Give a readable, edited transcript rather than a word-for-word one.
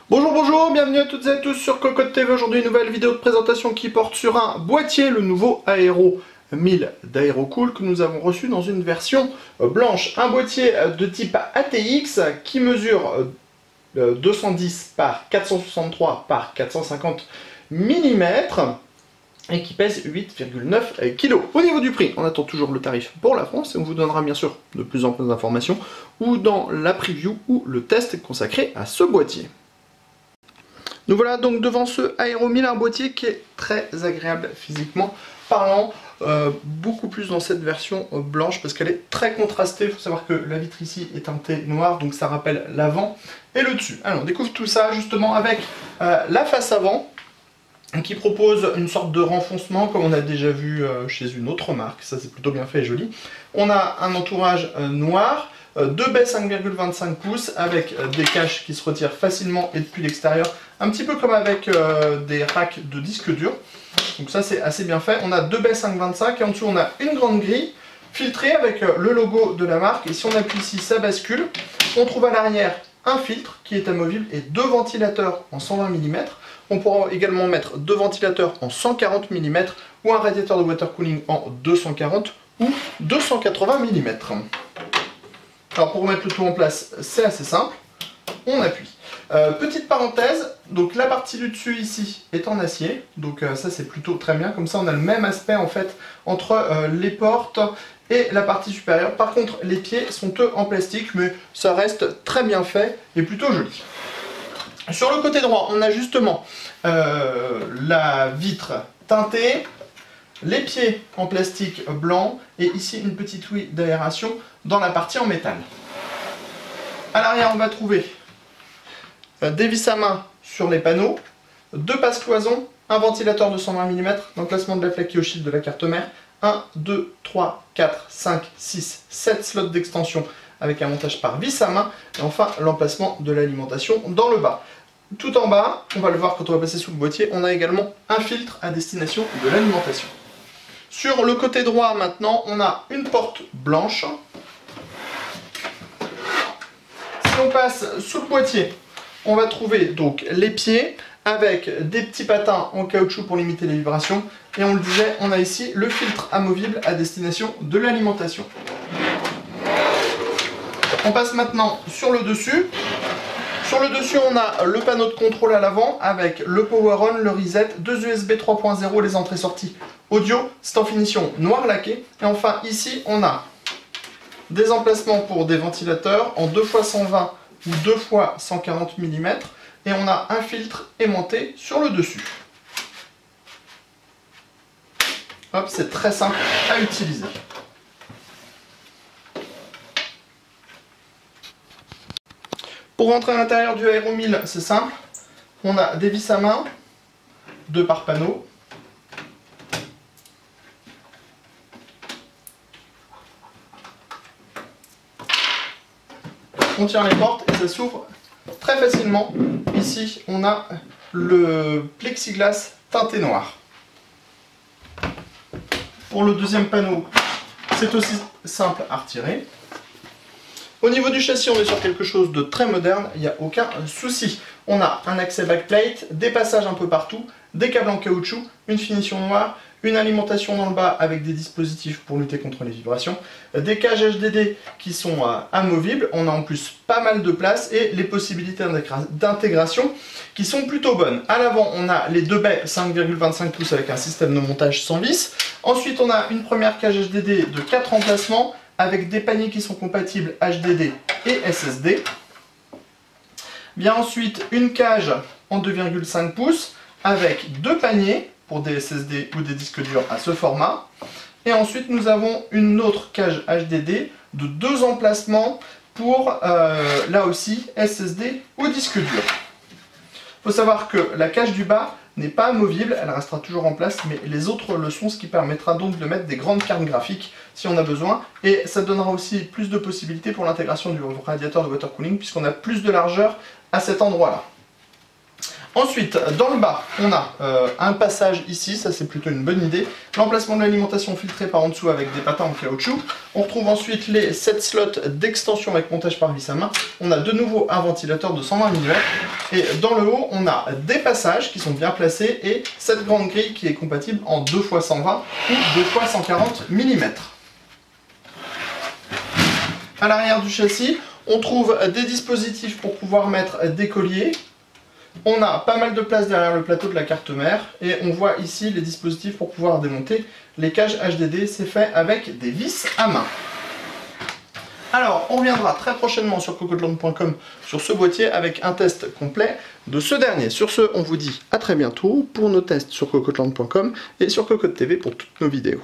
Bonjour, bienvenue à toutes et à tous sur Cocotte TV. Aujourd'hui, une nouvelle vidéo de présentation qui porte sur un boîtier, le nouveau Aero 1000 d'Aerocool que nous avons reçu dans une version blanche. Un boîtier de type ATX qui mesure 210 par 463 par 450 mm et qui pèse 8,9 kg. Au niveau du prix, on attend toujours le tarif pour la France et on vous donnera bien sûr de plus en plus d'informations ou dans la preview ou le test consacré à ce boîtier. Nous voilà donc devant ce Aero 1000, un boîtier qui est très agréable physiquement parlant, beaucoup plus dans cette version blanche parce qu'elle est très contrastée. Il faut savoir que la vitre ici est teintée noire, donc ça rappelle l'avant et le dessus. Alors on découvre tout ça justement avec la face avant qui propose une sorte de renfoncement comme on a déjà vu chez une autre marque. Ça c'est plutôt bien fait et joli. On a un entourage noir. Deux baies 5,25 pouces avec des caches qui se retirent facilement et depuis l'extérieur, un petit peu comme avec des racks de disques durs. Donc ça c'est assez bien fait. On a deux baies 5,25 et en dessous on a une grande grille filtrée avec le logo de la marque. Et si on appuie ici, ça bascule. On trouve à l'arrière un filtre qui est amovible et deux ventilateurs en 120 mm. On pourra également mettre deux ventilateurs en 140 mm ou un radiateur de water cooling en 240 ou 280 mm. Alors pour mettre le tout en place, c'est assez simple, on appuie. Petite parenthèse, donc la partie du dessus ici est en acier, donc ça c'est plutôt très bien, comme ça on a le même aspect en fait entre les portes et la partie supérieure. Par contre les pieds sont eux en plastique, mais ça reste très bien fait et plutôt joli. Sur le côté droit, on a justement la vitre teintée, les pieds en plastique blanc et ici une petite ouïe d'aération dans la partie en métal. À l'arrière, on va trouver des vis à main sur les panneaux, deux passe-cloisons, un ventilateur de 120 mm, l'emplacement de la flaque Kyoshi de la carte mère, 1, 2, 3, 4, 5, 6, 7 slots d'extension avec un montage par vis à main et enfin l'emplacement de l'alimentation dans le bas. Tout en bas, on va le voir quand on va passer sous le boîtier, on a également un filtre à destination de l'alimentation. Sur le côté droit maintenant, on a une porte blanche. Si on passe sous le boîtier, on va trouver donc les pieds avec des petits patins en caoutchouc pour limiter les vibrations. Et on le disait, on a ici le filtre amovible à destination de l'alimentation. On passe maintenant sur le dessus. Sur le dessus, on a le panneau de contrôle à l'avant avec le power on, le reset, deux USB 3.0, les entrées-sorties audio, c'est en finition noir laqué. Et enfin ici, on a des emplacements pour des ventilateurs en 2x120 ou 2x140 mm et on a un filtre aimanté sur le dessus. Hop, c'est très simple à utiliser. Pour rentrer à l'intérieur du Aero 1000, c'est simple. On a des vis à main, deux par panneau. On tire les portes et ça s'ouvre très facilement. Ici, on a le plexiglas teinté noir. Pour le deuxième panneau, c'est aussi simple à retirer. Au niveau du châssis, on est sur quelque chose de très moderne, il n'y a aucun souci. On a un accès backplate, des passages un peu partout, des câbles en caoutchouc, une finition noire, une alimentation dans le bas avec des dispositifs pour lutter contre les vibrations, des cages HDD qui sont amovibles, on a en plus pas mal de place et les possibilités d'intégration qui sont plutôt bonnes. À l'avant, on a les deux baies 5,25 pouces avec un système de montage sans vis. Ensuite, on a une première cage HDD de 4 emplacements, avec des paniers qui sont compatibles HDD et SSD. Bien ensuite, une cage en 2,5 pouces avec deux paniers pour des SSD ou des disques durs à ce format. Et ensuite, nous avons une autre cage HDD de deux emplacements pour, là aussi, SSD ou disque dur. Il faut savoir que la cage du bas n'est pas amovible, elle restera toujours en place, mais les autres le sont, ce qui permettra donc de mettre des grandes cartes graphiques si on a besoin, et ça donnera aussi plus de possibilités pour l'intégration du radiateur de water cooling, puisqu'on a plus de largeur à cet endroit-là. Ensuite, dans le bas, on a un passage ici, ça c'est plutôt une bonne idée. L'emplacement de l'alimentation filtrée par en dessous avec des patins en caoutchouc. On retrouve ensuite les 7 slots d'extension avec montage par vis à main. On a de nouveau un ventilateur de 120 mm. Et dans le haut, on a des passages qui sont bien placés et cette grande grille qui est compatible en 2x120 ou 2x140 mm. À l'arrière du châssis, on trouve des dispositifs pour pouvoir mettre des colliers. On a pas mal de place derrière le plateau de la carte mère et on voit ici les dispositifs pour pouvoir démonter les cages HDD. C'est fait avec des vis à main. Alors, on reviendra très prochainement sur cocodland.com sur ce boîtier avec un test complet de ce dernier. Sur ce, on vous dit à très bientôt pour nos tests sur cocodland.com et sur Cocotte TV pour toutes nos vidéos.